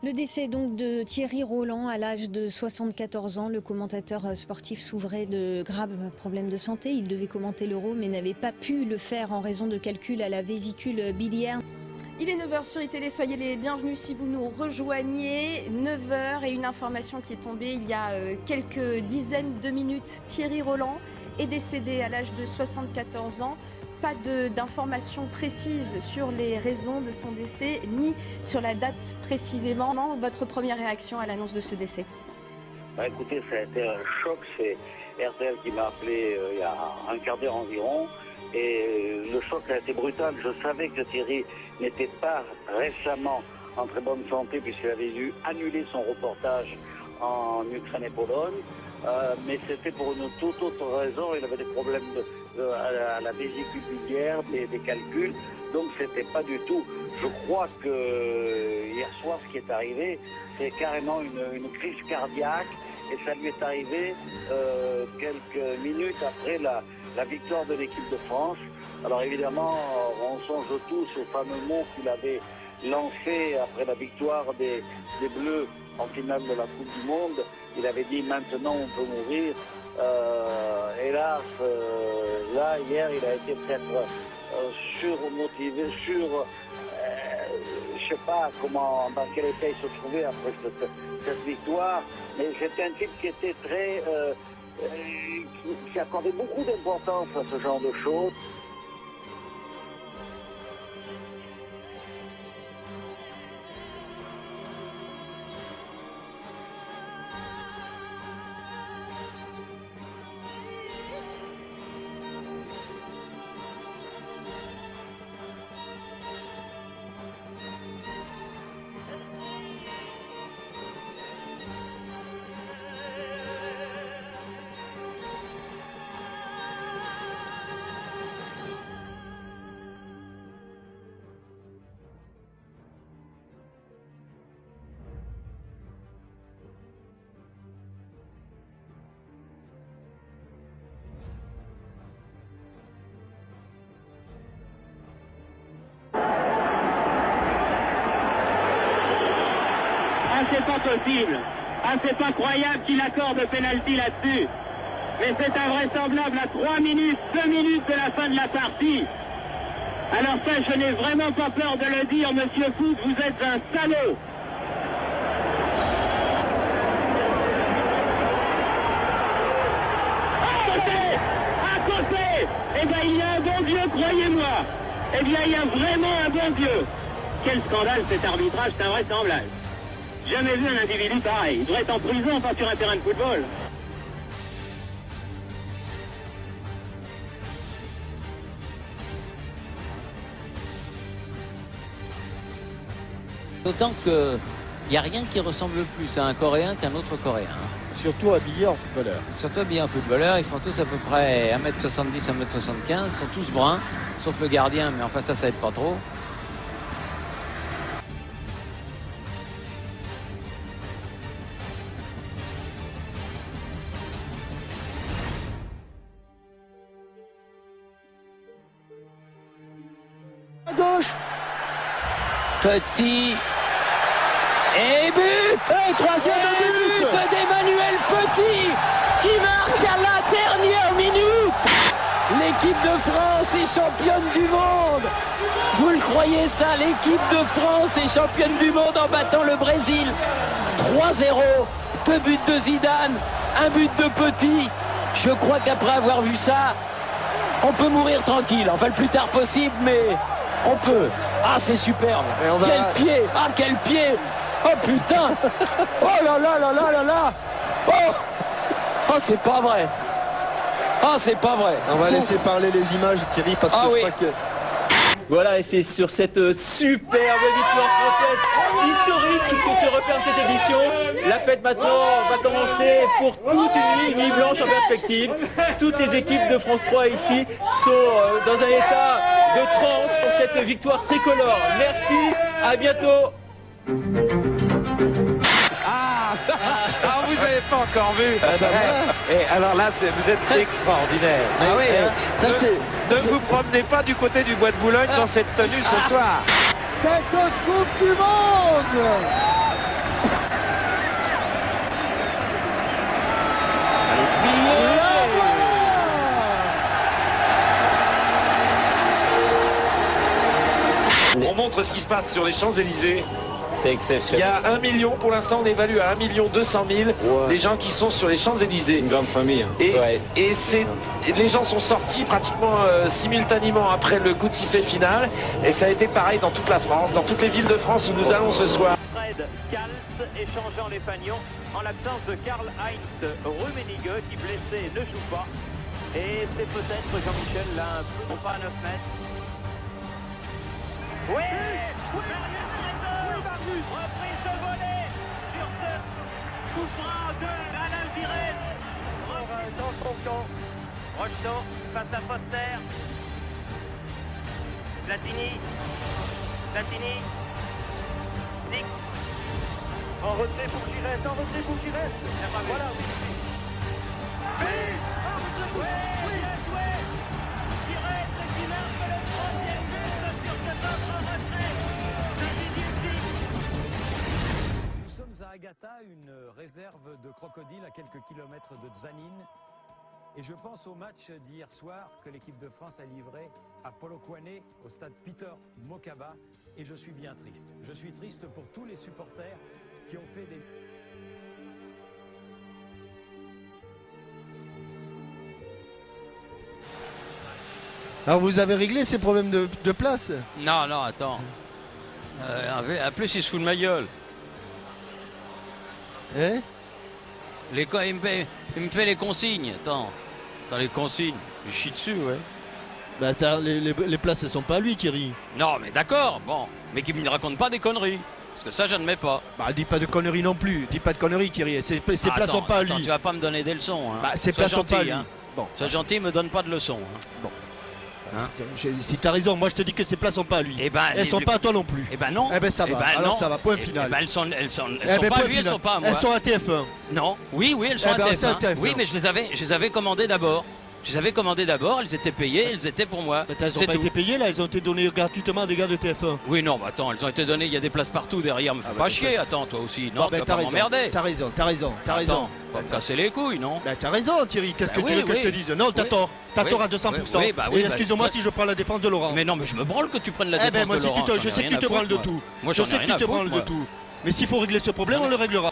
Le décès donc de Thierry Roland à l'âge de 74 ans. Le commentateur sportif souffrait de graves problèmes de santé. Il devait commenter l'Euro mais n'avait pas pu le faire en raison de calculs à la vésicule biliaire. Il est 9h sur iTélé, soyez les bienvenus si vous nous rejoignez. 9h et une information qui est tombée il y a quelques dizaines de minutes. Thierry Roland est décédé à l'âge de 74 ans. Pas d'informations précises sur les raisons de son décès, ni sur la date précisément. Votre première réaction à l'annonce de ce décès? Écoutez, ça a été un choc. C'est RTL qui m'a appelé il y a un quart d'heure environ. Et le choc a été brutal. Je savais que Thierry n'était pas récemment en très bonne santé puisqu'il avait dû annuler son reportage en Ukraine et Pologne. Mais c'était pour une toute autre raison. Il avait des problèmes à la vésicule biliaire, des calculs. Donc c'était pas du tout. Je crois que hier soir, ce qui est arrivé, c'est carrément une crise cardiaque. Et ça lui est arrivé quelques minutes après la victoire de l'équipe de France. Alors évidemment, on songe tous au fameux mot qu'il avait lancé après la victoire des Bleus en finale de la Coupe du Monde. Il avait dit maintenant on peut mourir. Hélas, là hier il a été peut-être surmotivé, je sais pas dans quel état il se trouvait après cette victoire, mais c'était un type qui était très qui accordait beaucoup d'importance à ce genre de choses. C'est pas possible. C'est incroyable qu'il accorde le pénalty là-dessus. Mais c'est invraisemblable à 3 minutes, 2 minutes de la fin de la partie. Alors ça, je n'ai vraiment pas peur de le dire, monsieur Foot, vous êtes un salaud. À côté. Eh bien, il y a un bon Dieu, croyez-moi. Eh bien, il y a vraiment un bon Dieu. Quel scandale cet arbitrage, c'est invraisemblable. Jamais vu un individu pareil. Il devrait être en prison, pas sur un terrain de football. D'autant qu'il n'y a rien qui ressemble plus à un Coréen qu'un autre Coréen. Surtout habillés en footballeur. Surtout habillés en footballeur, ils font tous à peu près 1m70, 1m75, ils sont tous bruns, sauf le gardien, mais enfin ça aide pas trop. À gauche. Petit et but. Et troisième but d'Emmanuel Petit qui marque à la dernière minute. L'équipe de France est championne du monde. Vous le croyez ça? L'équipe de France est championne du monde en battant le Brésil 3-0. 2 buts de Zidane, 1 but de Petit. Je crois qu'après avoir vu ça, on peut mourir tranquille. Enfin le plus tard possible, mais on peut. Ah, c'est superbe. Quel pied. Ah, quel pied. Oh putain. Oh là là là là là là. Oh, c'est pas vrai. Ah, c'est pas vrai. On va laisser parler les images, Thierry, parce que je crois que... Voilà, et c'est sur cette superbe victoire française historique que se referme cette édition. La fête maintenant va commencer pour toute une nuit blanche en perspective. Toutes les équipes de France 3 ici sont dans un état de transe pour cette victoire tricolore. Merci, à bientôt. Ah, vous n'avez pas encore vu. Et alors là, vous êtes extraordinaire. Ah oui, ça c'est... Ne vous promenez pas du côté du Bois de Boulogne dans cette tenue ce soir. Cette Coupe du Monde On montre ce qui se passe sur les Champs-Élysées. C'est Il y exceptionnel. a 1 million, pour l'instant on évalue à 1 200 000 les gens qui sont sur les Champs-Élysées. Une grande famille. Et les gens sont sortis pratiquement simultanément après le coup de sifflet final. Et ça a été pareil dans toute la France, dans toutes les villes de France où nous allons ce soir. Fred Kals échangeant les pagnons en l'absence de Karl-Heinz Rummenigge qui blessé ne joue pas. Et c'est peut-être Jean-Michel là, un peu pas à 9 mètres. Oui, reprise de volée sur ce coup franc de Alain Viret. Dans son camp. Rocheteau face à Foster. Platini. Dick. En retrait pour Giresse. Voilà, oui. Giresse qui marque le troisième but sur cet autre retrait de Didier Dick. Nous sommes à Agatha, une réserve de crocodiles à quelques kilomètres de Tzaneen. Et je pense au match d'hier soir que l'équipe de France a livré à Polokwane, au stade Peter Mokaba. Et je suis bien triste. Je suis triste pour tous les supporters qui ont fait des... Alors vous avez réglé ces problèmes de place? Non, attends. En plus, il se fout de ma gueule. Hein? Il me fait les consignes. Attends, les consignes. Il chie dessus, ouais. Bah les places elles sont pas à lui, Thierry. Non, mais d'accord, bon. Mais qu'il me raconte pas des conneries. Parce que ça, j'admets pas. Bah dis pas de conneries non plus. Dis pas de conneries, Thierry. Ces places sont pas à lui. Attends, tu vas pas me donner des leçons. Hein. Bah ces places sont pas à lui. Hein. Bon. Sois gentil, me donne pas de leçons. Hein. Bon. Hein? Si t'as raison, moi je te dis que ces places sont pas à lui. Eh ben, elles sont pas à toi non plus. Eh ben non. Eh ben ça va. Alors non. ça va. Point final. Eh ben elles sont Eh ben, pas à lui, final. elles sont pas à moi. Elles sont à TF1. Non. Oui, elles sont Eh ben, à c'est à TF1. TF1. Oui, mais je les avais commandées d'abord. Elles étaient payées, elles étaient pour moi. Mais elles ont pas été payées là, elles ont été données gratuitement à des gars de TF1. Oui, non, bah attends, elles ont été données, il y a des places partout derrière, me fais pas chier, attends, toi aussi. Non, Bon, tu vas pas m'emmerder. T'as raison. Attends, pas me casser les couilles, non? Bah t'as raison, Thierry, qu'est-ce que Bah tu veux que je te dise? Non, t'as tort. T'as tort à 200%. Et excuse-moi si je prends la défense de Laurent. Mais non, mais je me branle que tu prennes la défense Eh ben moi de Laurent. je sais que tu te branles de tout. Moi, je sais que tu te branles de tout. Mais s'il faut régler ce problème, on le réglera.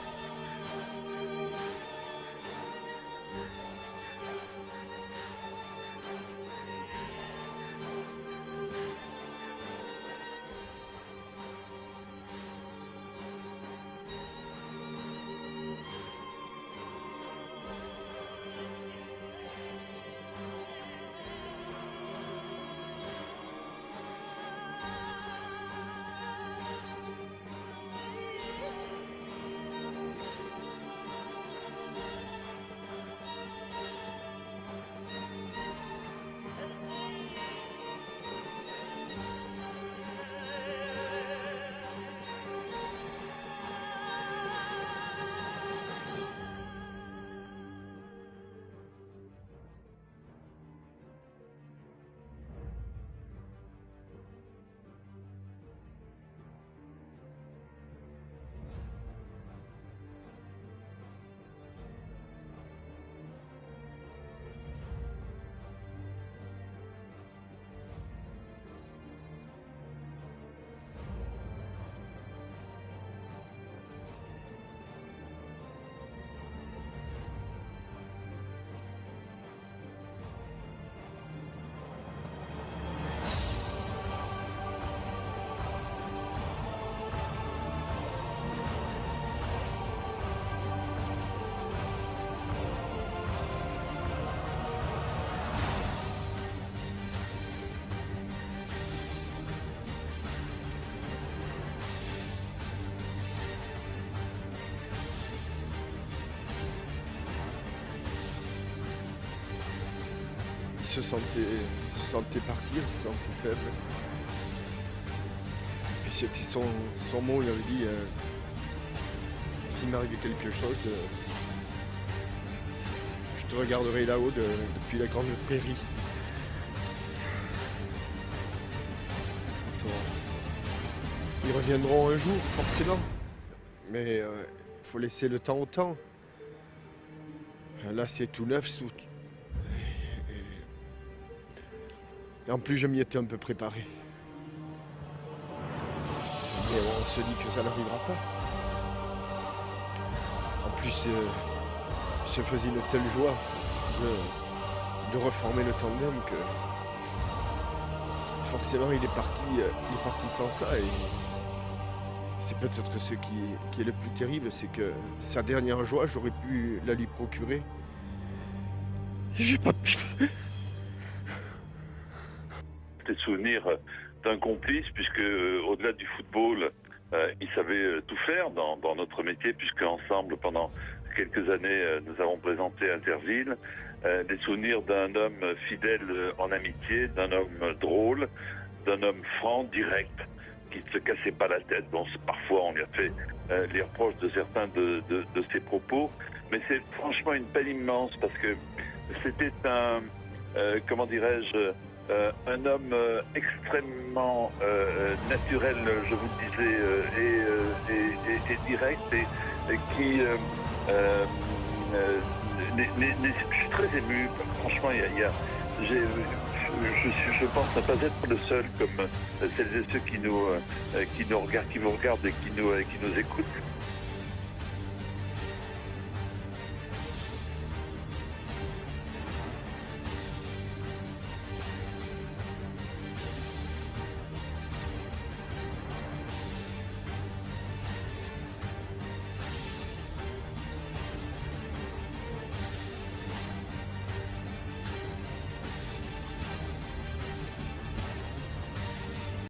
Il se sentait partir, il se sentait faible. Puis c'était son mot, il avait dit s'il m'arrivait quelque chose, je te regarderai là-haut depuis la grande prairie. Ils reviendront un jour, forcément. Mais il faut laisser le temps au temps. Là, c'est tout neuf. Et en plus, je m'y étais un peu préparé. Mais on se dit que ça n'arrivera pas. En plus, se faisait une telle joie de reformer le tandem que forcément il est parti sans ça. Et c'est peut-être ce qui est le plus terrible, c'est que sa dernière joie, j'aurais pu la lui procurer. J'ai pas pu. Des souvenirs d'un complice, puisque au-delà du football, il savait tout faire dans notre métier, puisque ensemble, pendant quelques années, nous avons présenté Interville. Des souvenirs d'un homme fidèle en amitié, d'un homme drôle, d'un homme franc, direct, qui ne se cassait pas la tête. Bon, parfois, on lui a fait les reproches de certains de ses propos, mais c'est franchement une peine immense, parce que c'était un, comment dirais-je, un homme extrêmement naturel, je vous le disais, et direct, et qui... je suis très ému, franchement, je pense ne pas être le seul, comme celles et ceux qui nous regardent et qui nous écoutent.